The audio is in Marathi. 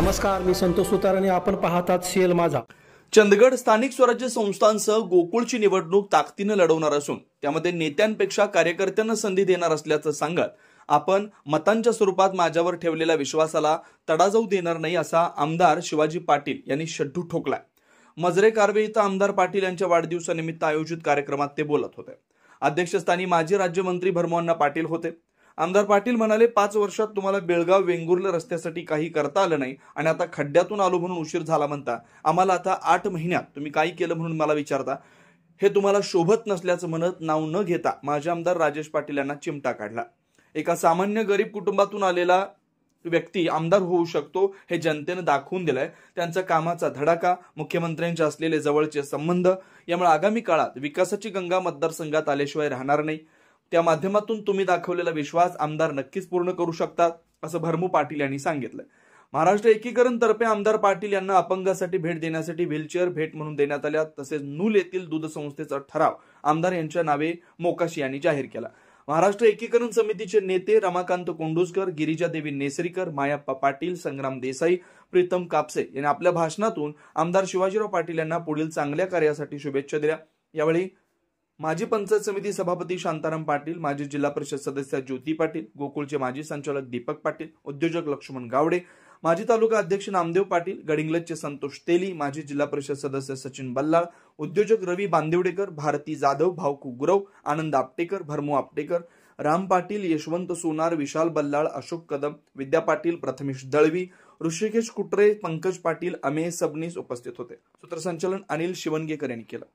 नमस्कार, मी संतोष सुतार आणि आपण पाहतात सीएल माझा. चंदगड स्थानिक स्वराज्य संस्थांसह गोकुळची निवडणूक ताकदीनं लढवणार असून त्यामध्ये नेत्यांपेक्षा कार्यकर्त्यांना संधी देणार असल्याचं सांगत आपण मतांच्या स्वरूपात माझ्यावर ठेवलेल्या विश्वासाला तडा जाऊ देणार नाही असा आमदार शिवाजी पाटील यांनी शड्डू ठोकलाय. मजरे कारवे इथं आमदार पाटील यांच्या वाढदिवसानिमित्त आयोजित कार्यक्रमात ते बोलत होते. अध्यक्षस्थानी माजी राज्यमंत्री भरमोअण्णा पाटील होते. आमदार पाटील म्हणाले, 5 वर्षात तुम्हाला बेळगाव वेंगुर्ले रस्त्यासाठी काही करता आलं नाही आणि आता खड्ड्यातून आलो म्हणून उशीर झाला म्हणता. आम्हाला आता 8 महिन्यात तुम्ही काय केलं म्हणून मला विचारता. हे तुम्हाला शोभत नसल्याचं म्हणत नाव न घेता माजी आमदार राजेश पाटील यांना चिमटा काढला. एका सामान्य गरीब कुटुंबातून आलेला व्यक्ती आमदार होऊ शकतो हे जनतेने दाखवून दिलंय. त्यांचा कामाचा धडाका, मुख्यमंत्र्यांचे असलेले जवळचे संबंध यामुळे आगामी काळात विकासाची गंगा मतदारसंघात आल्याशिवाय राहणार नाही. त्या माध्यमातून तुम्ही दाखवलेला विश्वास आमदार नक्कीच पूर्ण करू शकतात असं भरमू पाटील यांनी सांगितलं. महाराष्ट्र एकीकरण तर्फे आमदार पाटील यांना अपंगासाठी भेट देण्यासाठी व्हीलचेअर भेट म्हणून देण्यात आल्या. तसेच नूल येथील दूध संस्थेचा ठराव आमदार यांच्या नावे मोकाशी यांनी जाहीर केला. महाराष्ट्र एकीकरण समितीचे नेते रमाकांत कोंडुसकर, गिरिजादेवी नेसरीकर, मायाप्पा पाटील, संग्राम देसाई, प्रीतम कापसे यांनी आपल्या भाषणातून आमदार शिवाजीराव पाटील यांना पुढील चांगल्या कार्यासाठी शुभेच्छा दिल्या. यावेळी माजी पंचायत समिती सभापती शांताराम पाटील, माजी जिल्हा परिषद सदस्य ज्योती पाटील, गोकुळचे माजी संचालक दीपक पाटील, उद्योजक लक्ष्मण गावडे, माजी तालुका अध्यक्ष नामदेव पाटील, गडिंग्लजचे संतोष तेली, माजी जिल्हा परिषद सदस्य सचिन बल्लाळ, उद्योजक रवी बांदिवडेकर, भारती जाधव, भाऊकू गुरव, आनंद आपटेकर, भरमू आपटेकर, राम पाटील, यशवंत सोनार, विशाल बल्लाळ, अशोक कदम, विद्या पाटील, प्रथमेश दळवी, ऋषिकेश कुटरे, पंकज पाटील, अमेय सबनीस उपस्थित होते. सूत्रसंचालन अनिल शिवणगेकर यांनी केलं.